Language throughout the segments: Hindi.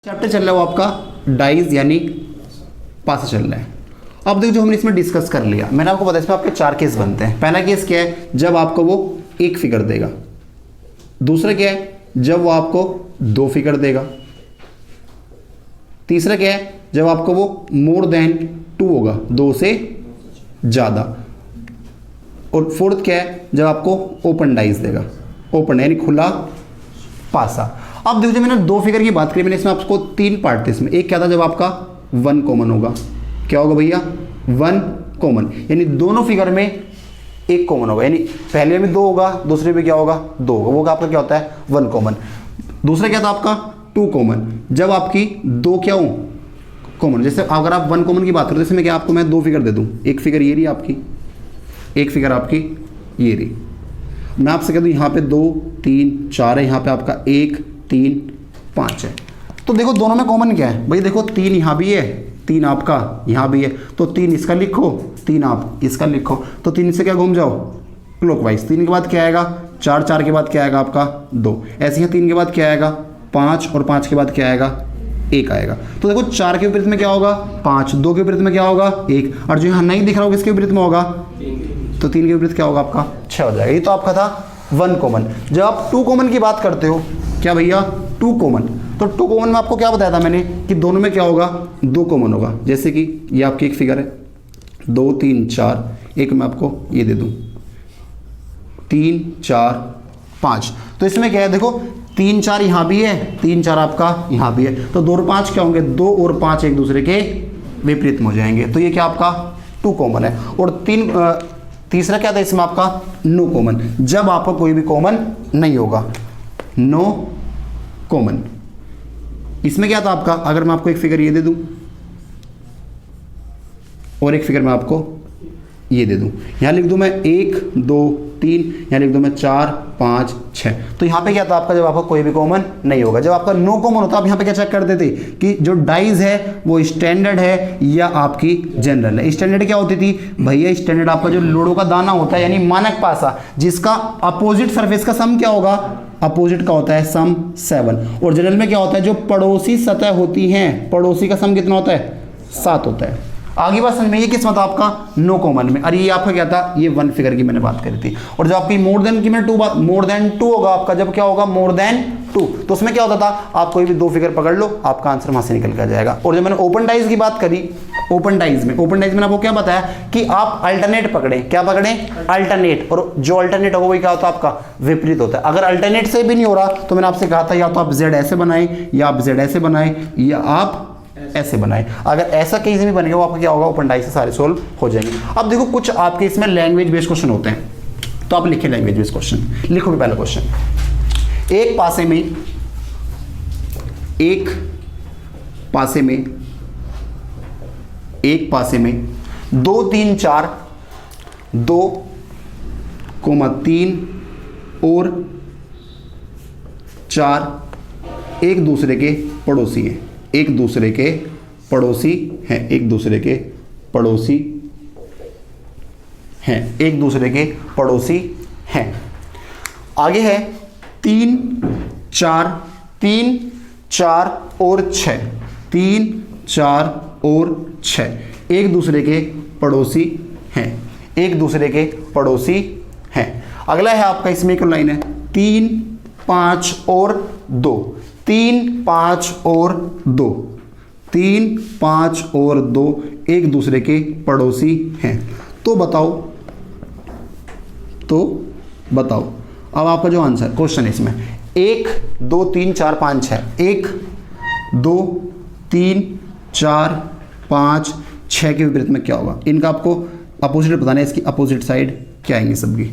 चैप्टर चल रहा है वो आपका डाइज यानी पासा चल रहा है। अब देखो जो हमने इसमें डिस्कस कर लिया, मैंने आपको बताया इसमें आपके 4 केस बनते हैं। पहला केस क्या है, जब आपको वो एक फिगर देगा। दूसरा क्या है, जब वो आपको 2 फिगर देगा। तीसरा क्या है, जब आपको वो मोर देन 2 होगा, 2 से ज़्यादा। और फोर्थ क्या है, जब आपको ओपन डाइज देगा, ओपन यानी खुला पासा। अब देखो जो मैंने 2 फिगर की बात करी, मैंने इसमें आपको 3 पार्ट थे। इसमें एक क्या था, जब आपका 1 कॉमन होगा। क्या होगा भैया, 1 कॉमन, यानी दोनों फिगर में एक कॉमन होगा, यानी पहले में 2 होगा, दूसरे में क्या होगा, 2 होगा। वो आपका क्या होता है, 1 कॉमन। दूसरा क्या था आपका 2 कॉमन, जब आपकी 2 क्या हो कॉमन। जैसे अगर आप 1 कॉमन की बात करें तो इसमें क्या आपको मैं 2 फिगर दे दूं, एक फिगर ये रही आपकी, एक फिगर आपकी ये रही। मैं आपसे कह दूं यहाँ पे 2 3 4 है, यहाँ पे आपका 1 3 5 है। तो देखो दोनों में कॉमन क्या है भाई, देखो 3 यहाँ भी है, 3 आपका यहाँ भी है, तो 3 इसका लिखो, 3 आप इसका लिखो, तो 3 से क्या घूम जाओ क्लॉकवाइज। 3 के बाद क्या आएगा 4, 4 के बाद क्या आएगा आपका 2, ऐसे ही 3 के बाद क्या आएगा 5, और 5 के बाद क्या आएगा 1 आएगा। तो देखो 4 के विपरीत में क्या होगा 5, 2 के विपरीत में क्या होगा 1, और जो यहाँ नहीं दिख रहा होगा किसके विपरीत में होगा, तो 3 के विपरीत क्या होगा आपका 6 हो जाएगा। ये तो आपका था 1 कॉमन। जब आप 2 कॉमन की बात करते हो, क्या भैया 2 कॉमन, तो 2 कॉमन में आपको क्या बताया था मैंने कि दोनों में क्या होगा 2 कॉमन होगा। जैसे कि ये आपकी एक फिगर है 2 3 4, एक मैं आपको ये दे दूं 3 4 5, तो इसमें क्या है देखो 3 4 यहाँ भी है, 3 4 आपका यहाँ भी है, तो 2 और 5 क्या होंगे, 2 और 5 एक दूसरे के विपरीत में हो जाएंगे। तो ये क्या आपका 2 कॉमन है। और तीसरा क्या था इसमें आपका नो कॉमन, जब आपका कोई भी कॉमन नहीं होगा, नो कॉमन। इसमें क्या था आपका, अगर मैं आपको एक फिगर ये दे दूं और एक फिगर मैं आपको ये दे दूं, यहां लिख दूं मैं 1 2 3, यहां लिख दूं मैं 4 5 6, तो यहां पे क्या था आपका, जब आपका कोई भी कॉमन नहीं होगा। जब आपका नो कॉमन होता, आप यहां पे क्या चेक करते थे कि जो डाइज है वो स्टैंडर्ड है या आपकी जनरल है। स्टैंडर्ड क्या होती थी भैया, स्टैंडर्ड आपका जो लूडो का दाना होता है, यानी मानक पासा, जिसका अपोजिट सरफेस का सम क्या होगा, अपोजिट का होता है सम 7। और जनरल में क्या होता है, जो पड़ोसी सतह होती हैं, पड़ोसी का सम कितना होता है 7 होता है। आगे बात समझ में, ये किस मतलब आपका नो कॉमन में। अरे ये आपका क्या था, ये 1 फिगर की मैंने बात करी थी। और जब आपकी मोर देन की मैंने 2 बात, मोर देन 2 होगा आपका, जब क्या होगा मोर देन 2, तो उसमें क्या होता था, आप कोई भी 2 फिगर पकड़ लो, आपका आंसर वहां से निकल कर जाएगा। और जब मैंने ओपन डाइज की बात करी, ओपन डाइज में आपको क्या बताया कि आप अल्टरनेट पकड़ें, क्या पकड़ें अल्टरनेट, और जो अल्टरनेट होगा वही क्या होता है आपका विपरीत होता है। अगर अल्टरनेट से भी नहीं हो रहा तो मैंने आपसे कहा था या तो आप Z ऐसे बनाएं, या आप Z ऐसे बनाएं, या आप ऐसे बनाए। अगर ऐसा कहीं से भी बनेगा वो आपका क्या होगा, ओपन डाइज से सारे सोल्व हो जाएंगे। अब देखो कुछ आपके इसमें लैंग्वेज बेस्ड क्वेश्चन होते हैं, तो आप लिखिए लैंग्वेज बेस्ड क्वेश्चन। लिखो पहला क्वेश्चन, एक पासे में 2 3 4 2, 3 और 4 एक दूसरे के पड़ोसी हैं, एक दूसरे के पड़ोसी हैं, एक दूसरे के पड़ोसी हैं, एक दूसरे के पड़ोसी हैं। आगे है 3 4 3 4 और 6, 3 4 और 6 एक दूसरे के पड़ोसी हैं, एक दूसरे के पड़ोसी हैं। अगला है आपका, इसमें एक लाइन है 3 5 और 2, 3 5 और 2, 3 5 और 2 एक दूसरे के पड़ोसी हैं। तो बताओ अब आपका जो आंसर क्वेश्चन है इसमें 1 2 3 4 5 6, 1 2 3 4 5 6 के विपरीत में क्या होगा, इनका आपको अपोजिट बताना है। इसकी अपोजिट साइड क्या आएंगी, सबकी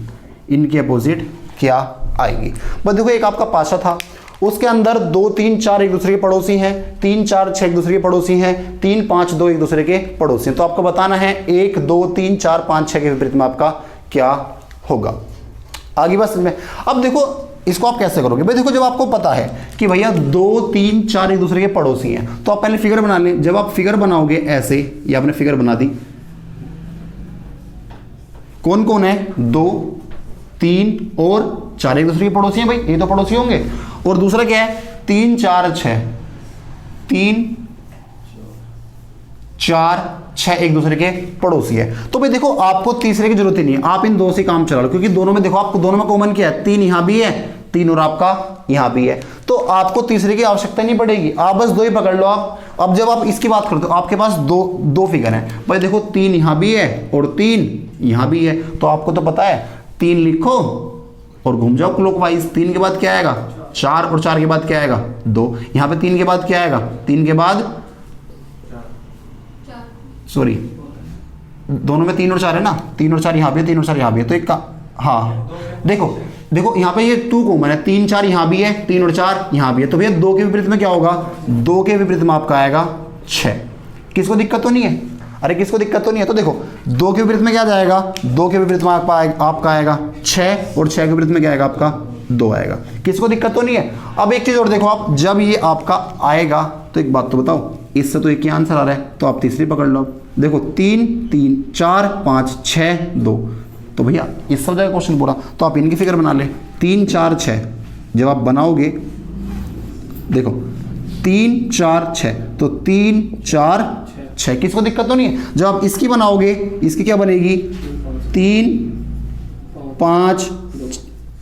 इनकी अपोजिट क्या आएगी। बस देखो एक आपका पासा था, उसके अंदर 2 3 4 एक दूसरे के पड़ोसी हैं, 3 4 6 एक दूसरे के पड़ोसी हैं, 3 5 2 एक दूसरे के पड़ोसी हैं। तो आपको बताना है 1 2 3 4 5 6 के विपरीत में आपका क्या होगा। आगे बस में अब देखो इसको आप कैसे करोगे भाई, देखो जब आपको पता है कि भैया 2 3 4 एक दूसरे के पड़ोसी हैं, तो आप पहले फिगर बना लें। जब आप फिगर बनाओगे ऐसे, ये आपने फिगर बना दी, कौन कौन है 2 3 और 4 एक दूसरे के पड़ोसी हैं भाई, ये तो पड़ोसी होंगे। और दूसरा क्या है 3 4 6, 3 4 6 एक दूसरे के पड़ोसी है। तो भाई देखो आपको तीसरे की जरूरत ही नहीं है, आप इन दो से काम चला लो, क्योंकि दोनों में देखो आपको दोनों में कॉमन क्या है, 3 यहां भी है, 3 और आपका यहां भी है, तो आपको तीसरे की आवश्यकता नहीं पड़ेगी, आप बस 2 ही पकड़ लो आप। अब जब आप इसकी बात करते हो आपके पास दो फिगर हैं भाई, देखो 3 यहां भी है और 3 यहां भी है, तो आपको तो पता है 3 लिखो और घूम जाओ क्लॉकवाइज। 3 के बाद क्या आएगा 4 और 4 के बाद क्या आएगा 2, यहां पे 3 के बाद क्या आएगा, 3 के बाद सॉरी दोनों में 3 और 4 है ना, 3 और 4 यहां भी है, 3 और 4 यहां भी है, तो एक का हाँ देखो यहाँ पे ये 2 कॉमन है, 3 4 यहाँ भी है, 3 और 4 यहाँ भी है, तो भैया 2 के विपरीत में क्या होगा, 2 के विपरीत में आपका आएगा 6। किसको दिक्कत तो नहीं है, अरे किसको दिक्कत तो नहीं है, तो देखो 2 के विपरीत में क्या जाएगा, 2 के विपरीत में आपका आएगा 6 और 6 के विपरीत में क्या आएगा आपका 2 आएगा, किसको दिक्कत तो नहीं है। अब एक चीज और देखो आप, जब ये आपका आएगा तो एक बात तो बताओ, इससे तो एक ही आंसर आ रहा है, तो आप तीसरी पकड़ लो। देखो 3 3 4 5 6 2, तो भैया इस सब जगह क्वेश्चन बोला, तो आप इनकी फिगर बना ले, 3 4 6 जब आप बनाओगे, देखो 3 4 6, तो 3 4 6, किसको दिक्कत तो नहीं है। जब आप इसकी बनाओगे, इसकी क्या बनेगी 3 5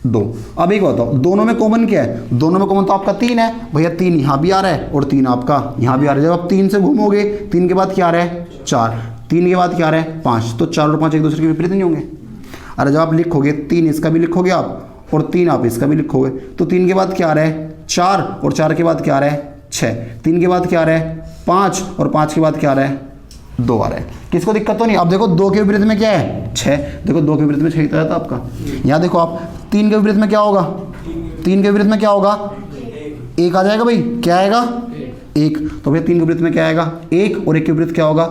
2। अब एक बताओ दोनों में कॉमन क्या है, दोनों में कॉमन तो आपका 3 है भैया, 3 यहां भी आ रहा है और 3 आपका यहां भी आ रहा है। जब आप 3 से घूमोगे, 3 के बाद क्या आ रहा है 4, 3 के बाद क्या आ रहा है 5, तो 4 और 5 एक दूसरे के विपरीत नहीं होंगे। अरे जब आप लिखोगे 3 इसका भी लिखोगे आप और 3 आप इसका भी लिखोगे, तो 3 के बाद क्या आ रहा है 4 और 4 के बाद क्या आ रहा है 6, 3 के बाद क्या आ रहा है 5 और 5 के बाद क्या आ रहा है 2 आ रहा है, किसको दिक्कत तो नहीं। अब देखो 2 के विपरीत में क्या है 6, देखो 2 के विपरीत में 6 ही तो आता आपका। यहाँ देखो आप 3 के विपरीत में क्या होगा, 3 के विपरीत में क्या होगा 1 आ जाएगा भाई, क्या आएगा 1, तो भैया 3 के विपरीत में क्या आएगा 1 और 1 के विपरीत क्या होगा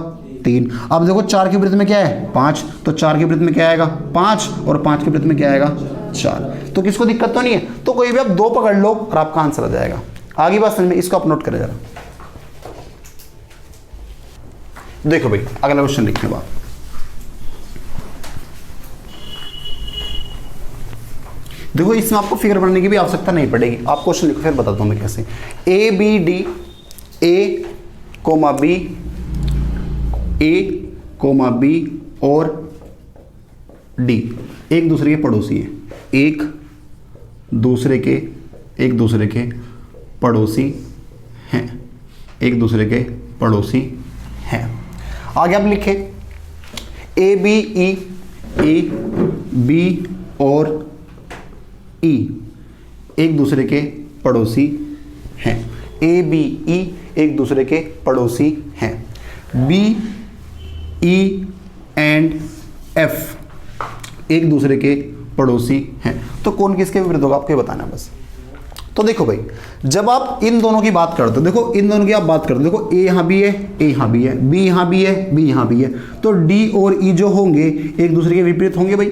3। अब देखो 4 के विपरीत में क्या है 5, तो 4 के विपरीत में क्या आएगा 5 और 5 के विपरीत में क्या आएगा 4, तो किसको दिक्कत तो नहीं है। तो कोई भी आप 2 पकड़ लो और आपका आंसर आ जाएगा। आगे बात समझ में, इसको आप नोट करें जरा। देखो भाई अगला क्वेश्चन लिखने बाद, देखो इसमें आपको फिगर बनाने की भी आवश्यकता नहीं पड़ेगी, आप क्वेश्चन लिखो फिर बताता हूं मैं कैसे। A B D, A comma B, A comma B और डी एक दूसरे के पड़ोसी हैं, एक दूसरे के पड़ोसी हैं, एक दूसरे के पड़ोसी हैं। आगे आप लिखें A B E, A B और ई एक दूसरे के पड़ोसी हैं, ए बी ई एक दूसरे के पड़ोसी हैं, बी ई एंड एफ एक दूसरे के पड़ोसी हैं। तो कौन किसके विपरीत होगा आपको बताना बस। तो देखो भाई जब आप इन दोनों की बात करते हो, देखो इन दोनों की आप बात करते हो, देखो ए यहाँ भी है, ए यहाँ भी है, बी यहाँ भी है, बी यहाँ भी है, तो डी और ई जो होंगे एक दूसरे के विपरीत होंगे भाई,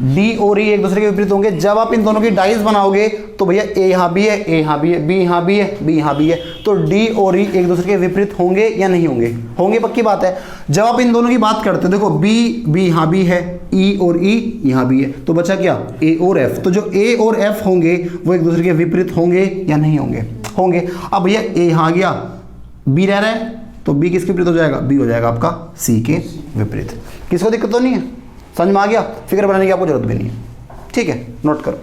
डी और ई एक दूसरे के विपरीत होंगे। जब आप इन दोनों की डाइज बनाओगे तो भैया ए यहाँ भी है, ए यहाँ भी है, बी यहाँ भी है, बी यहाँ भी है, तो डी और ई एक दूसरे के विपरीत होंगे या नहीं होंगे, होंगे पक्की बात है। जब आप इन दोनों की बात करते हो, देखो बी यहाँ भी है, ई और ई यहाँ भी है, तो बचा क्या ए और एफ, तो जो ए और एफ होंगे वो एक दूसरे के विपरीत होंगे या नहीं होंगे, होंगे। अब भैया ए यहाँ गया, बी रह रहा है, तो बी किसके विपरीत हो जाएगा, बी हो जाएगा आपका सी के विपरीत। किसको दिक्कत तो नहीं है, समझ में आ गया, फिगर बनाने की आपको जरूरत भी नहीं है, ठीक है, नोट करो।